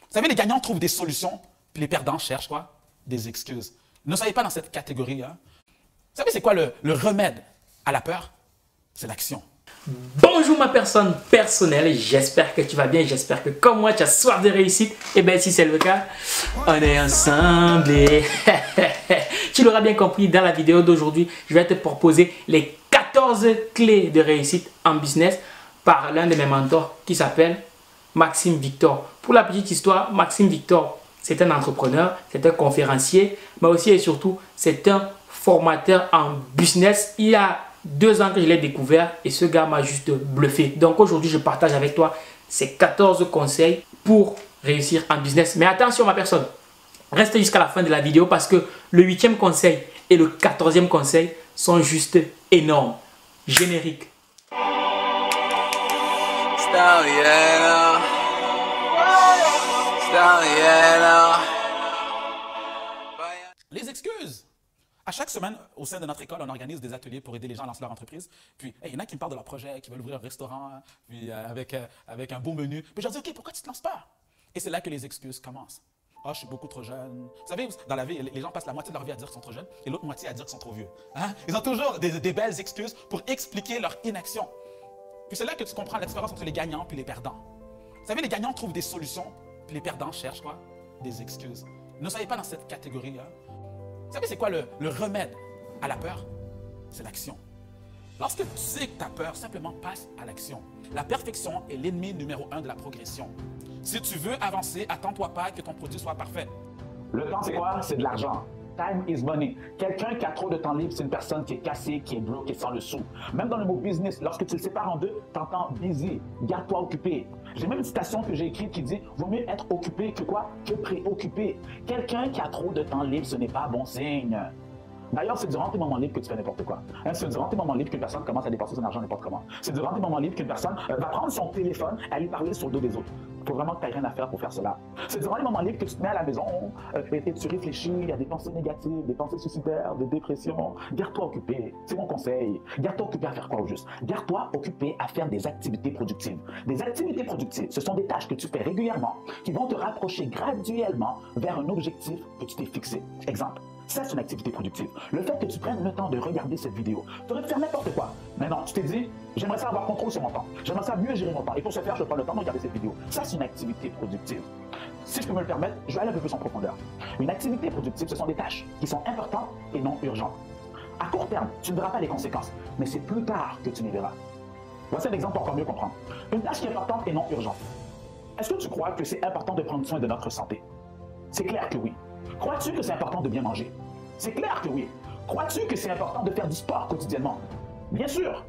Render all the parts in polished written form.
Vous savez, les gagnants trouvent des solutions, puis les perdants cherchent quoi? Des excuses. Ne soyez pas dans cette catégorie. Hein? Vous savez, c'est quoi le remède à la peur? C'est l'action. Bonjour ma personne personnelle, j'espère que tu vas bien, j'espère que comme moi tu as soif de réussite. Et bien si c'est le cas, on est ensemble et tu l'auras bien compris, dans la vidéo d'aujourd'hui, je vais te proposer les 14 clés de réussite en business par l'un de mes mentors qui s'appelle Maxime Victor. Pour la petite histoire, Maxime Victor, c'est un entrepreneur, c'est un conférencier, mais aussi et surtout, c'est un formateur en business. Il y a 2 ans que je l'ai découvert et ce gars m'a juste bluffé. Donc aujourd'hui, je partage avec toi ces 14 conseils pour réussir en business. Mais attention ma personne, reste jusqu'à la fin de la vidéo parce que le 8e conseil et le 14e conseil sont juste énormes. Générique. Les excuses. À chaque semaine, au sein de notre école, on organise des ateliers pour aider les gens à lancer leur entreprise. Puis, il y en a qui me parlent de leur projet, qui veulent ouvrir un restaurant, puis avec un beau menu. Puis je leur dis, OK, pourquoi tu ne te lances pas? Et c'est là que les excuses commencent. Oh, je suis beaucoup trop jeune. Vous savez, dans la vie, les gens passent la moitié de leur vie à dire qu'ils sont trop jeunes et l'autre moitié à dire qu'ils sont trop vieux. Hein? Ils ont toujours des belles excuses pour expliquer leur inaction. Puis c'est là que tu comprends la différence entre les gagnants et les perdants. Vous savez, les gagnants trouvent des solutions, puis les perdants cherchent quoi? Des excuses. Ne soyez pas dans cette catégorie. Hein? Vous savez, c'est quoi le remède à la peur? C'est l'action. Lorsque tu sais que tu as peur, simplement passe à l'action. La perfection est l'ennemi numéro 1 de la progression. Si tu veux avancer, attends-toi pas que ton produit soit parfait. Le temps, c'est quoi? C'est de l'argent. Time is money. Quelqu'un qui a trop de temps libre, c'est une personne qui est cassée, qui est bloquée sans le sou. Même dans le mot business, lorsque tu le sépares en deux, tu entends busy, garde-toi occupé. J'ai même une citation que j'ai écrite qui dit « Vaut mieux être occupé que quoi? Que préoccupé. » Quelqu'un qui a trop de temps libre, ce n'est pas bon signe. D'ailleurs, c'est durant tes moments libres que tu fais n'importe quoi. Hein, c'est durant tes moments libres qu'une personne commence à dépenser son argent n'importe comment. C'est durant tes moments libres qu'une personne va prendre son téléphone et aller parler sur le dos des autres. Il faut vraiment que tu n'aies rien à faire pour faire cela. C'est durant les moments libres que tu te mets à la maison et tu réfléchis, il y a des pensées négatives, des pensées suicidaires, des dépressions. Garde-toi occupé. C'est mon conseil. Garde-toi occupé à faire quoi au juste? Garde-toi occupé à faire des activités productives. Des activités productives, ce sont des tâches que tu fais régulièrement qui vont te rapprocher graduellement vers un objectif que tu t'es fixé. Exemple. Ça, c'est une activité productive. Le fait que tu prennes le temps de regarder cette vidéo, tu aurais pu faire n'importe quoi. Mais non, tu t'es dit, j'aimerais ça avoir contrôle sur mon temps. J'aimerais ça mieux gérer mon temps. Et pour ce faire, je prends le temps de regarder cette vidéo. Ça, c'est une activité productive. Si je peux me le permettre, je vais aller un peu plus en profondeur. Une activité productive, ce sont des tâches qui sont importantes et non urgentes. À court terme, tu ne verras pas les conséquences, mais c'est plus tard que tu les verras. Voici un exemple pour encore mieux comprendre. Une tâche qui est importante et non urgente. Est-ce que tu crois que c'est important de prendre soin de notre santé? C'est clair que oui. Crois-tu que c'est important de bien manger? C'est clair que oui. Crois-tu que c'est important de faire du sport quotidiennement? Bien sûr.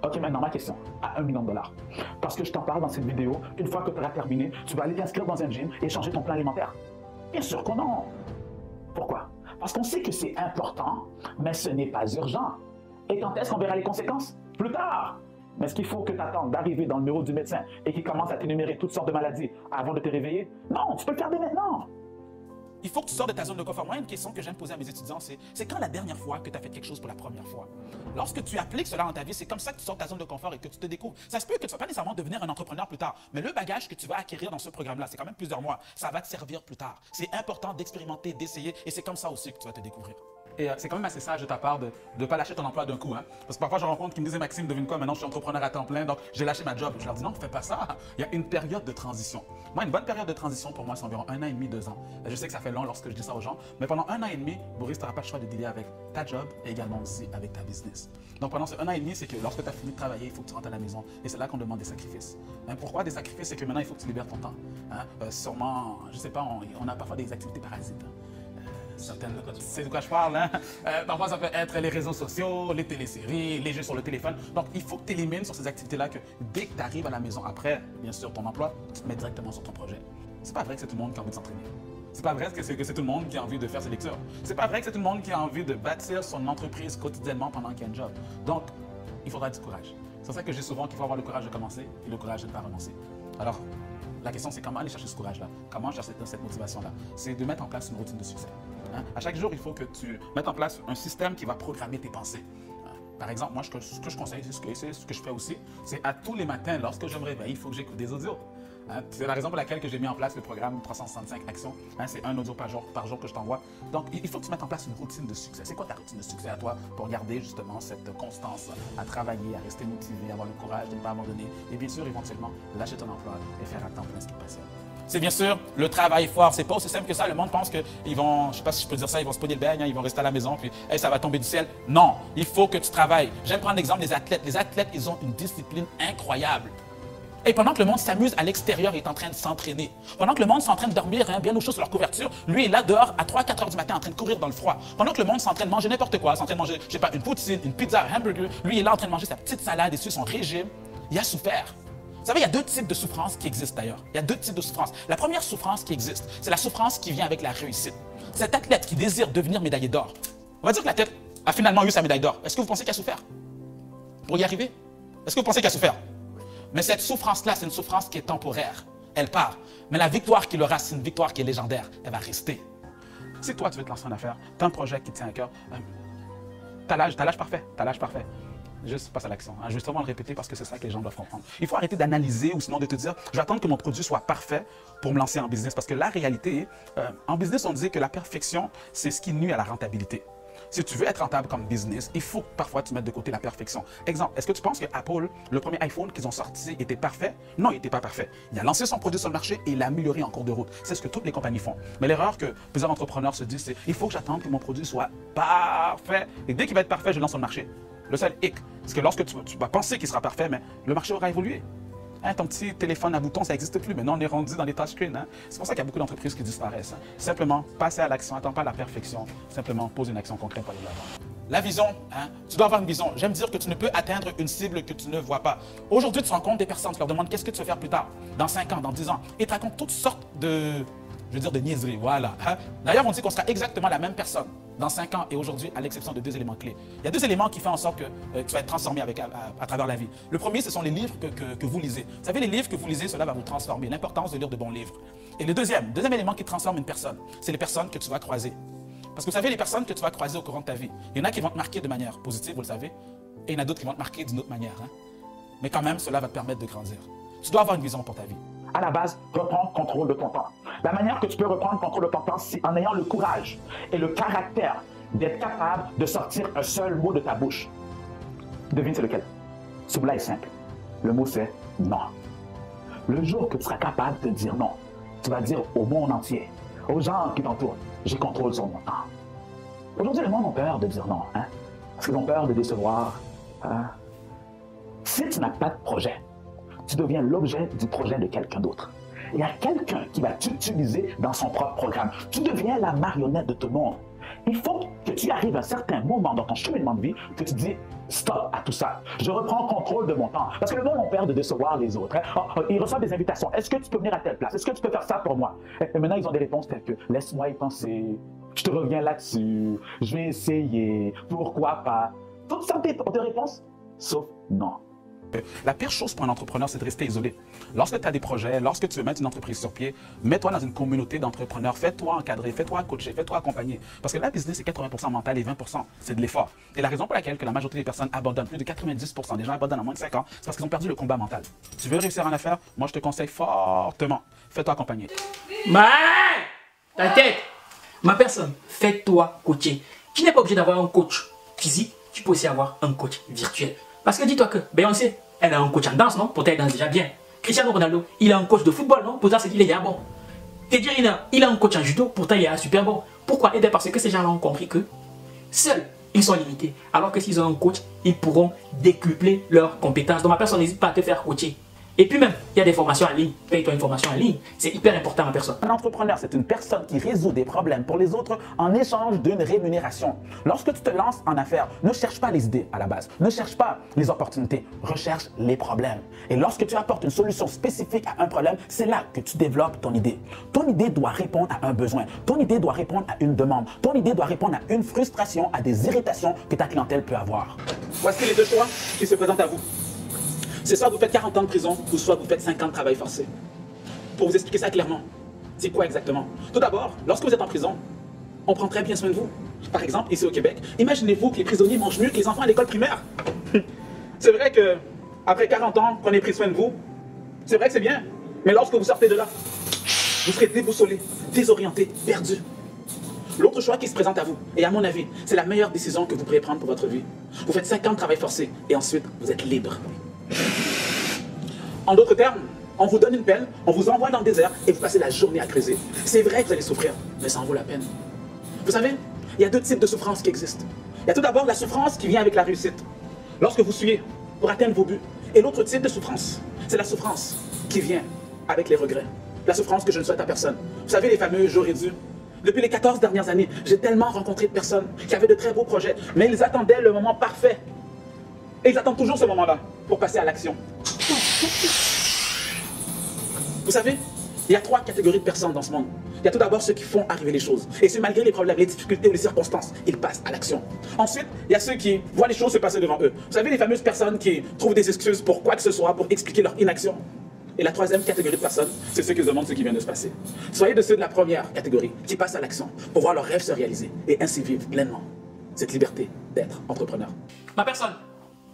Ok, maintenant ma question, à $1 million. Parce que je t'en parle dans cette vidéo, une fois que tu auras terminé, tu vas aller t'inscrire dans un gym et changer ton plan alimentaire. Bien sûr que non. Pourquoi? Parce qu'on sait que c'est important, mais ce n'est pas urgent. Et quand est-ce qu'on verra les conséquences? Plus tard. Mais est-ce qu'il faut que tu attendes d'arriver dans le bureau du médecin et qu'il commence à t'énumérer toutes sortes de maladies avant de te réveiller? Non, tu peux le faire dès maintenant. Il faut que tu sors de ta zone de confort. Moi, une question que j'aime poser à mes étudiants, c'est quand la dernière fois que tu as fait quelque chose pour la première fois? Lorsque tu appliques cela dans ta vie, c'est comme ça que tu sors de ta zone de confort et que tu te découvres. Ça se peut que tu ne vas pas nécessairement devenir un entrepreneur plus tard, mais le bagage que tu vas acquérir dans ce programme-là, c'est quand même plusieurs mois, ça va te servir plus tard. C'est important d'expérimenter, d'essayer, et c'est comme ça aussi que tu vas te découvrir. Et c'est quand même assez sage de ta part de ne pas lâcher ton emploi d'un coup. Hein? Parce que parfois, je rencontre qui me disaient, Maxime, devine quoi, maintenant je suis entrepreneur à temps plein, donc j'ai lâché ma job. Je leur dis, non, fais pas ça. Il y a une période de transition. Moi, une bonne période de transition pour moi, c'est environ 1 an et demi, 2 ans. Je sais que ça fait long lorsque je dis ça aux gens, mais pendant 1 an et demi, Boris, tu n'auras pas le choix de dealer avec ta job et également aussi avec ta business. Donc pendant ce 1 an et demi, c'est que lorsque tu as fini de travailler, il faut que tu rentres à la maison. Et c'est là qu'on demande des sacrifices. Hein, pourquoi des sacrifices? C'est que maintenant, il faut que tu libères ton temps. Hein? Sûrement, je ne sais pas, on a parfois des activités parasites. C'est de quoi je parle, hein? Parfois, ça peut être les réseaux sociaux, les téléséries, les jeux sur le téléphone. Donc, il faut que tu élimines sur ces activités-là que dès que tu arrives à la maison, après, bien sûr, ton emploi, tu te mets directement sur ton projet. C'est pas vrai que c'est tout le monde qui a envie de s'entraîner. C'est pas vrai que c'est tout le monde qui a envie de faire ses lectures. C'est pas vrai que c'est tout le monde qui a envie de bâtir son entreprise quotidiennement pendant qu'il y a un job. Donc, il faudra du courage. C'est pour ça que je dis souvent qu'il faut avoir le courage de commencer et le courage de ne pas renoncer. Alors, la question, c'est comment aller chercher ce courage-là? Comment chercher cette motivation-là? C'est de mettre en place une routine de succès. Hein? À chaque jour, il faut que tu mettes en place un système qui va programmer tes pensées. Par exemple, moi, ce que je conseille, c'est ce que je fais aussi, c'est à tous les matins, lorsque je me réveille, il faut que j'écoute des audios. Hein, c'est la raison pour laquelle j'ai mis en place le programme 365 actions. Hein, c'est un audio par jour que je t'envoie. Donc, il faut que tu mettes en place une routine de succès. C'est quoi ta routine de succès à toi pour garder justement cette constance à travailler, à rester motivé, à avoir le courage de ne pas abandonner et bien sûr, éventuellement, lâcher ton emploi et faire à temps plein ce qui te passionne. C'est bien sûr le travail fort. C'est pas aussi simple que ça. Le monde pense qu'ils vont, je sais pas si je peux dire ça, ils vont se pogner le beigne, hein, ils vont rester à la maison, puis hey, ça va tomber du ciel. Non, il faut que tu travailles. J'aime prendre l'exemple des athlètes. Les athlètes, ils ont une discipline incroyable. Et pendant que le monde s'amuse à l'extérieur, il est en train de s'entraîner. Pendant que le monde s'entraîne de dormir, hein, bien au chaud sur leur couverture, lui est là dehors à 3-4 heures du matin en train de courir dans le froid. Pendant que le monde s'entraîne de manger n'importe quoi, s'entraîne de manger, je sais pas, une poutine, une pizza, un hamburger, lui est là en train de manger sa petite salade et suit son régime. Il a souffert. Vous savez, il y a deux types de souffrances qui existent d'ailleurs. Il y a deux types de souffrances. La première souffrance qui existe, c'est la souffrance qui vient avec la réussite. Cet athlète qui désire devenir médaillé d'or, on va dire que l'athlète a finalement eu sa médaille d'or. Est-ce que vous pensez qu'il a souffert pour y arriver? Est-ce que vous pensez qu'il a souffert? Mais cette souffrance-là, c'est une souffrance qui est temporaire. Elle part. Mais la victoire qu'il aura, c'est une victoire qui est légendaire. Elle va rester. Si toi, tu veux te lancer en affaires, tu as un projet qui te tient à cœur, tu as l'âge parfait. Tu as l'âge parfait. Juste passe à l'action. Hein. Justement, le répéter parce que c'est ça que les gens doivent comprendre. Il faut arrêter d'analyser ou sinon de te dire « je vais attendre que mon produit soit parfait pour me lancer en business ». Parce que la réalité, en business, on disait que la perfection, c'est ce qui nuit à la rentabilité. Si tu veux être rentable comme business, il faut que parfois tu mettes de côté la perfection. Exemple, est-ce que tu penses que Apple, le premier iPhone qu'ils ont sorti, était parfait? Non, il n'était pas parfait. Il a lancé son produit sur le marché et il l'a amélioré en cours de route. C'est ce que toutes les compagnies font. Mais l'erreur que plusieurs entrepreneurs se disent, c'est il faut que j'attende que mon produit soit parfait. Et dès qu'il va être parfait, je lance sur le marché. Le seul hic, c'est que lorsque tu vas penser qu'il sera parfait, mais le marché aura évolué. Hein, ton petit téléphone à boutons, ça n'existe plus. Maintenant, on est rendu dans les touchscreens. Hein. C'est pour ça qu'il y a beaucoup d'entreprises qui disparaissent. Hein. Simplement, passer à l'action, attends pas la perfection. Simplement, pose une action concrète pour aller de l'avant. La vision, hein, tu dois avoir une vision. J'aime dire que tu ne peux atteindre une cible que tu ne vois pas. Aujourd'hui, tu rencontres des personnes, tu leur demandes qu'est-ce que tu veux faire plus tard, dans 5 ans, dans 10 ans, et tu racontent toutes sortes de, de niaiseries. Voilà. Hein. D'ailleurs, on dit qu'on sera exactement la même personne dans 5 ans et aujourd'hui, à l'exception de 2 éléments clés. Il y a 2 éléments qui font en sorte que tu vas être transformé à travers la vie. Le premier, ce sont les livres que vous lisez. Vous savez, les livres que vous lisez, cela va vous transformer. L'importance de lire de bons livres. Et le deuxième élément qui transforme une personne, c'est les personnes que tu vas croiser. Parce que vous savez, les personnes que tu vas croiser au courant de ta vie, il y en a qui vont te marquer de manière positive, vous le savez, et il y en a d'autres qui vont te marquer d'une autre manière. Hein. Mais quand même, cela va te permettre de grandir. Tu dois avoir une vision pour ta vie. À la base, reprends contrôle de ton temps. La manière que tu peux reprendre contrôle de ton temps, c'est en ayant le courage et le caractère d'être capable de sortir un seul mot de ta bouche. Devine c'est lequel? Ce mot-là est simple. Le mot c'est non. Le jour que tu seras capable de dire non, tu vas dire au monde entier, aux gens qui t'entourent, j'ai contrôle sur mon temps. Aujourd'hui, le monde a peur de dire non, hein? Parce qu'ils ont peur de décevoir. Hein? Si tu n'as pas de projet, tu deviens l'objet du projet de quelqu'un d'autre. Il y a quelqu'un qui va t'utiliser dans son propre programme. Tu deviens la marionnette de tout le monde. Il faut que tu arrives à un certain moment dans ton cheminement de vie que tu dis stop à tout ça. Je reprends contrôle de mon temps. Parce que le monde a peur de décevoir les autres. Hein? Ils reçoivent des invitations. Est-ce que tu peux venir à telle place? Est-ce que tu peux faire ça pour moi? Et maintenant, ils ont des réponses telles que laisse-moi y penser. Je te reviens là-dessus. Je vais essayer. Pourquoi pas? Toutes sortes de réponses, sauf non. La pire chose pour un entrepreneur, c'est de rester isolé. Lorsque tu as des projets, lorsque tu veux mettre une entreprise sur pied, mets-toi dans une communauté d'entrepreneurs. Fais-toi encadrer, fais-toi coacher, fais-toi accompagner. Parce que la business, c'est 80% mental et 20%, c'est de l'effort. Et la raison pour laquelle que la majorité des personnes abandonnent, plus de 90% des gens abandonnent en moins de 5 ans, c'est parce qu'ils ont perdu le combat mental. Tu veux réussir en affaires? Moi, je te conseille fortement, fais-toi accompagner. Ta tête, ma personne, fais-toi coacher. Tu n'es pas obligé d'avoir un coach physique, tu peux aussi avoir un coach virtuel. Parce que dis-toi que Beyoncé, elle a un coach en danse, non? Pourtant, elle danse déjà bien. Cristiano Ronaldo, il a un coach de football, non? Pourtant, c'est qu'il est déjà bon. Teddy Riner, il a un coach en judo, pourtant, il est super bon. Pourquoi? Eh bien, parce que ces gens-là ont compris que seuls, ils sont limités. Alors que s'ils ont un coach, ils pourront décupler leurs compétences. Donc, ma personne n'hésite pas à te faire coacher. Et puis même, il y a des formations en ligne. Paye-toi une formation en ligne. C'est hyper important, ma personne. Un entrepreneur, c'est une personne qui résout des problèmes pour les autres en échange d'une rémunération. Lorsque tu te lances en affaires, ne cherche pas les idées à la base. Ne cherche pas les opportunités. Recherche les problèmes. Et lorsque tu apportes une solution spécifique à un problème, c'est là que tu développes ton idée. Ton idée doit répondre à un besoin. Ton idée doit répondre à une demande. Ton idée doit répondre à une frustration, à des irritations que ta clientèle peut avoir. Voici les deux choix qui se présentent à vous. C'est soit vous faites 40 ans de prison, ou soit vous faites 5 ans de travail forcé. Pour vous expliquer ça clairement, c'est quoi exactement? Tout d'abord, lorsque vous êtes en prison, on prend très bien soin de vous. Par exemple, ici au Québec, imaginez-vous que les prisonniers mangent mieux que les enfants à l'école primaire. C'est vrai que après 40 ans qu'on ait pris soin de vous, c'est vrai que c'est bien. Mais lorsque vous sortez de là, vous serez déboussolé, désorienté, perdu. L'autre choix qui se présente à vous, et à mon avis, c'est la meilleure décision que vous pourrez prendre pour votre vie. Vous faites 5 ans de travail forcé et ensuite vous êtes libre. En d'autres termes, on vous donne une pelle, on vous envoie dans le désert et vous passez la journée à creuser. C'est vrai que vous allez souffrir, mais ça en vaut la peine. Vous savez, il y a 2 types de souffrance qui existent. Il y a tout d'abord la souffrance qui vient avec la réussite, lorsque vous suivez pour atteindre vos buts. Et l'autre type de souffrance, c'est la souffrance qui vient avec les regrets. La souffrance que je ne souhaite à personne. Vous savez, les fameux « j'aurais dû ». Depuis les 14 dernières années, j'ai tellement rencontré de personnes qui avaient de très beaux projets, mais ils attendaient le moment parfait. Et ils attendent toujours ce moment-là pour passer à l'action. Vous savez, il y a 3 catégories de personnes dans ce monde. Il y a tout d'abord ceux qui font arriver les choses. Et ceux, malgré les problèmes, les difficultés ou les circonstances, ils passent à l'action. Ensuite, il y a ceux qui voient les choses se passer devant eux. Vous savez, les fameuses personnes qui trouvent des excuses pour quoi que ce soit, pour expliquer leur inaction. Et la 3e catégorie de personnes, c'est ceux qui se demandent ce qui vient de se passer. Soyez de ceux de la première catégorie qui passent à l'action pour voir leurs rêves se réaliser et ainsi vivre pleinement cette liberté d'être entrepreneur. Ma personne,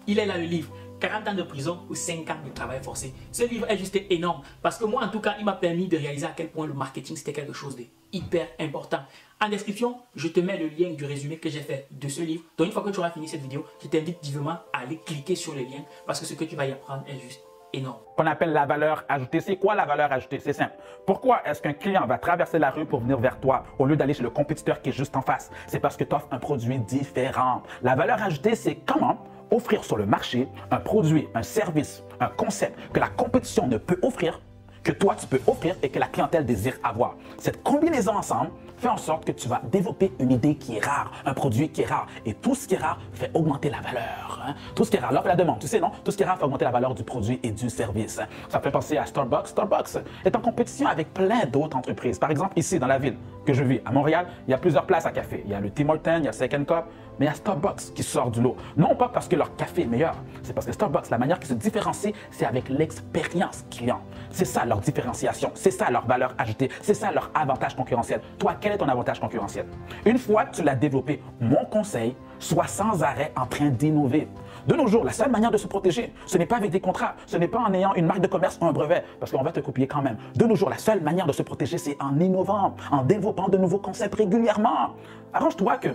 il est là le livre. 40 ans de prison ou 5 ans de travail forcé. Ce livre est juste énorme parce que moi, en tout cas, il m'a permis de réaliser à quel point le marketing, c'était quelque chose de hyper important. En description, je te mets le lien du résumé que j'ai fait de ce livre. Donc, une fois que tu auras fini cette vidéo, je t'invite vivement à aller cliquer sur le lien parce que ce que tu vas y apprendre est juste énorme. Qu'on appelle la valeur ajoutée. C'est quoi la valeur ajoutée? C'est simple. Pourquoi est-ce qu'un client va traverser la rue pour venir vers toi au lieu d'aller chez le compétiteur qui est juste en face? C'est parce que tu offres un produit différent. La valeur ajoutée, c'est comment offrir sur le marché un produit, un service, un concept que la compétition ne peut offrir, que toi tu peux offrir et que la clientèle désire avoir. Cette combinaison ensemble fait en sorte que tu vas développer une idée qui est rare, un produit qui est rare. Et tout ce qui est rare fait augmenter la valeur. Hein? Tout ce qui est rare, l'offre et la demande, tu sais, non? Tout ce qui est rare fait augmenter la valeur du produit et du service. Hein? Ça fait penser à Starbucks. Starbucks est en compétition avec plein d'autres entreprises. Par exemple, ici, dans la ville que je vis, à Montréal, il y a plusieurs places à café. Il y a le Tim Hortons, il y a Second Cup, mais il y a Starbucks qui sort du lot. Non pas parce que leur café est meilleur, c'est parce que Starbucks, la manière qu'ils se différencient, c'est avec l'expérience client. C'est ça leur différenciation, c'est ça leur valeur ajoutée, c'est ça leur avantage concurrentiel. Toi, quel est ton avantage concurrentiel? Une fois que tu l'as développé, mon conseil, sois sans arrêt en train d'innover. De nos jours, la seule manière de se protéger, ce n'est pas avec des contrats, ce n'est pas en ayant une marque de commerce ou un brevet, parce qu'on va te copier quand même. De nos jours, la seule manière de se protéger, c'est en innovant, en développant de nouveaux concepts régulièrement. Arrange-toi que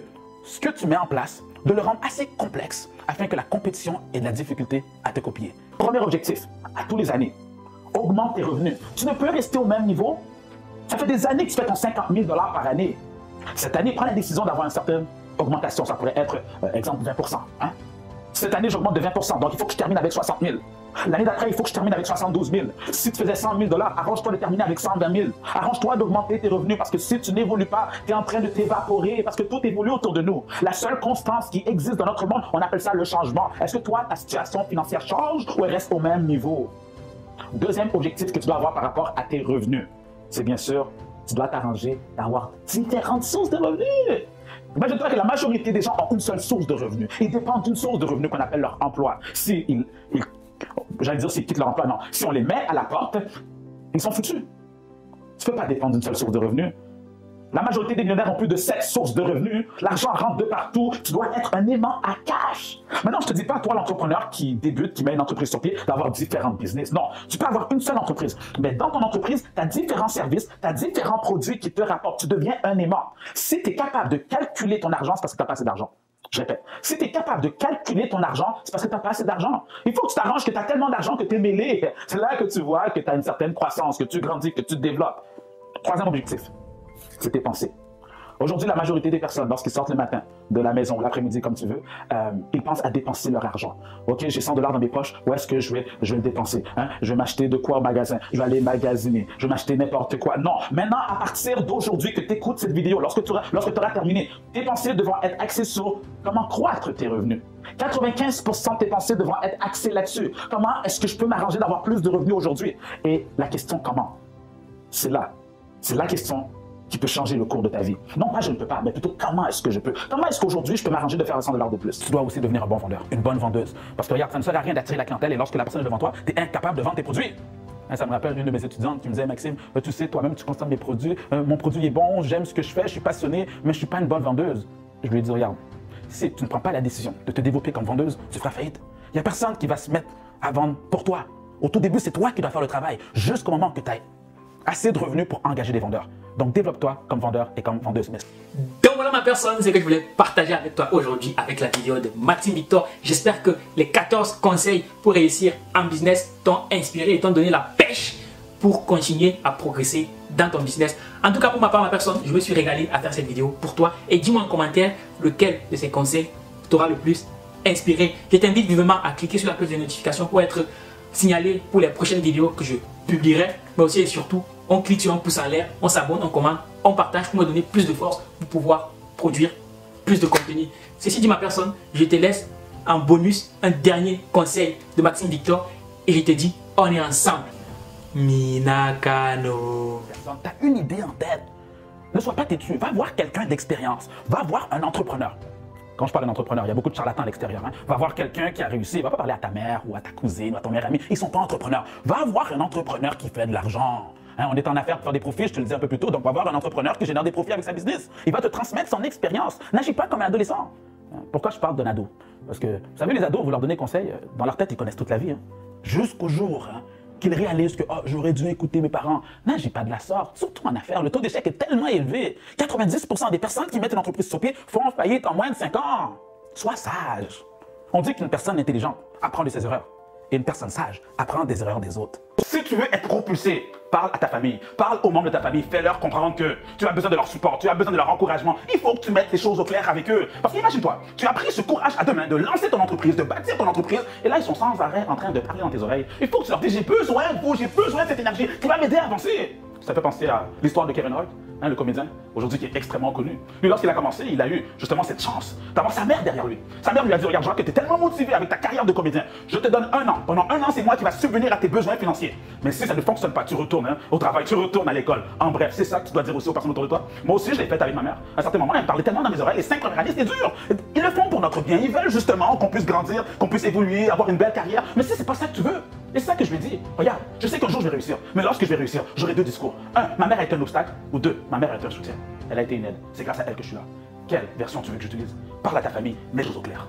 ce que tu mets en place, de le rendre assez complexe afin que la compétition ait de la difficulté à te copier. Premier objectif, à tous les années, augmente tes revenus. Tu ne peux rester au même niveau. Ça fait des années que tu fais ton 50 000 $ par année. Cette année, prends la décision d'avoir une certaine augmentation. Ça pourrait être, exemple, 20 %. Hein? Cette année, j'augmente de 20 %. Donc, il faut que je termine avec 60 000. L'année d'après, il faut que je termine avec 72 000. Si tu faisais 100 000 $, arrange-toi de terminer avec 120 000. Arrange-toi d'augmenter tes revenus parce que si tu n'évolues pas, tu es en train de t'évaporer parce que tout évolue autour de nous. La seule constance qui existe dans notre monde, on appelle ça le changement. Est-ce que toi, ta situation financière change ou elle reste au même niveau? Deuxième objectif que tu dois avoir par rapport à tes revenus, c'est bien sûr, tu dois t'arranger d'avoir différentes sources de revenus. Imagine-toi que la majorité des gens ont une seule source de revenus. Ils dépendent d'une source de revenus qu'on appelle leur emploi. J'allais dire s'ils quittent leur emploi, non. Si on les met à la porte, ils sont foutus. Tu ne peux pas dépendre d'une seule source de revenus. La majorité des millionnaires ont plus de 7 sources de revenus. L'argent rentre de partout. Tu dois être un aimant à cash. Maintenant, je ne te dis pas, toi, l'entrepreneur qui débute, qui met une entreprise sur pied, d'avoir différentes business. Non, tu peux avoir une seule entreprise. Mais dans ton entreprise, tu as différents services, tu as différents produits qui te rapportent. Tu deviens un aimant. Si tu es capable de calculer ton argent, c'est parce que tu n'as pas assez d'argent. Je répète, si tu es capable de calculer ton argent, c'est parce que tu n'as pas assez d'argent. Il faut que tu t'arranges que tu as tellement d'argent que tu es mêlé. C'est là que tu vois que tu as une certaine croissance, que tu grandis, que tu te développes. Troisième objectif, c'est tes pensées. Aujourd'hui, la majorité des personnes, lorsqu'ils sortent le matin de la maison, l'après-midi, comme tu veux, ils pensent à dépenser leur argent. OK, j'ai 100 $ dans mes poches, où est-ce que je vais le dépenser? Hein? Je vais m'acheter de quoi au magasin? Je vais aller magasiner, je vais m'acheter n'importe quoi. Non, maintenant, à partir d'aujourd'hui que tu écoutes cette vidéo, lorsque tu auras terminé, tes pensées devront être axées sur comment croître tes revenus. 95% de tes pensées devront être axées là-dessus. Comment est-ce que je peux m'arranger d'avoir plus de revenus aujourd'hui? Et la question comment? C'est la question qui peut changer le cours de ta vie. Non pas je ne peux pas, mais plutôt comment est-ce que je peux? Comment est-ce qu'aujourd'hui je peux m'arranger de faire 100 $ de plus? Tu dois aussi devenir un bon vendeur, une bonne vendeuse. Parce que regarde, ça ne sert à rien d'attirer la clientèle et lorsque la personne est devant toi, tu es incapable de vendre tes produits. Ça me rappelle une de mes étudiantes qui me disait, Maxime, tu sais, toi-même tu consommes mes produits, mon produit est bon, j'aime ce que je fais, je suis passionné, mais je ne suis pas une bonne vendeuse. Je lui ai dit, regarde, si tu ne prends pas la décision de te développer comme vendeuse, tu feras faillite. Il n'y a personne qui va se mettre à vendre pour toi. Au tout début, c'est toi qui dois faire le travail, jusqu'au moment que tu as assez de revenus pour engager des vendeurs. Donc, développe-toi comme vendeur et comme vendeuse. Donc voilà ma personne, c'est ce que je voulais partager avec toi aujourd'hui avec la vidéo de Maxime Victor. J'espère que les 14 conseils pour réussir en business t'ont inspiré et t'ont donné la pêche pour continuer à progresser dans ton business. En tout cas, pour ma part, ma personne, je me suis régalé à faire cette vidéo pour toi. Et dis-moi en commentaire lequel de ces conseils t'aura le plus inspiré. Je t'invite vivement à cliquer sur la cloche de notification pour être signalé pour les prochaines vidéos que je publierai. Mais aussi et surtout, on clique sur un pouce en l'air, on s'abonne, on commente, on partage pour me donner plus de force pour pouvoir produire plus de contenu. Ceci dit ma personne, je te laisse en bonus un dernier conseil de Maxime Victor et je te dis, on est ensemble. Minakano. Tu as une idée en tête. Ne sois pas têtu. Va voir quelqu'un d'expérience. Va voir un entrepreneur. Quand je parle d'un entrepreneur, il y a beaucoup de charlatans à l'extérieur. Hein. Va voir quelqu'un qui a réussi. Va pas parler à ta mère ou à ta cousine ou à ton meilleur ami. Ils ne sont pas entrepreneurs. Va voir un entrepreneur qui fait de l'argent. Hein, on est en affaire de faire des profits, je te le disais un peu plus tôt. Donc, va voir un entrepreneur qui génère des profits avec sa business. Il va te transmettre son expérience. N'agis pas comme un adolescent. Pourquoi je parle d'un ado? Parce que, vous savez, les ados, vous leur donnez conseil. Dans leur tête, ils connaissent toute la vie. Hein. Jusqu'au jour qu'ils réalisent que oh, j'aurais dû écouter mes parents. N'agis pas de la sorte. Surtout en affaires, le taux d'échec est tellement élevé. 90% des personnes qui mettent une entreprise sur pied font faillite en moins de 5 ans. Sois sage. On dit qu'une personne intelligente apprend de ses erreurs. Et une personne sage apprend des erreurs des autres. Si tu veux être propulsé, parle à ta famille, parle aux membres de ta famille, fais-leur comprendre que tu as besoin de leur support, tu as besoin de leur encouragement. Il faut que tu mettes les choses au clair avec eux. Parce qu'imagine-toi, tu as pris ce courage à deux mains de lancer ton entreprise, de bâtir ton entreprise, et là ils sont sans arrêt en train de parler dans tes oreilles. Il faut que tu leur dises j'ai besoin de vous, j'ai besoin de cette énergie qui va m'aider à avancer. Ça fait penser à l'histoire de Kevin Hart, le comédien, aujourd'hui qui est extrêmement connu. Lui, lorsqu'il a commencé, il a eu justement cette chance d'avoir sa mère derrière lui. Sa mère lui a dit, regarde, Jacques, tu es tellement motivé avec ta carrière de comédien. Je te donne 1 an. Pendant 1 an, c'est moi qui va subvenir à tes besoins financiers. Mais si ça ne fonctionne pas, tu retournes au travail, tu retournes à l'école. En bref, c'est ça que tu dois dire aussi aux personnes autour de toi. Moi aussi, je l'ai fait avec ma mère. À un certain moment, elle me parlait tellement dans mes oreilles. Les 5 premières années, c'était dur. Ils le font pour notre bien. Ils veulent justement qu'on puisse grandir, qu'on puisse évoluer, avoir une belle carrière. Mais si c'est pas ça que tu veux, et c'est ça que je lui dis. Regarde, je sais qu'un jour je vais réussir. Mais lorsque je vais réussir, j'aurai 2 discours. 1, ma mère a été un obstacle. Ou 2, ma mère a été un soutien. Elle a été une aide. C'est grâce à elle que je suis là. Quelle version tu veux que j'utilise? Parle à ta famille, mets les choses au clair.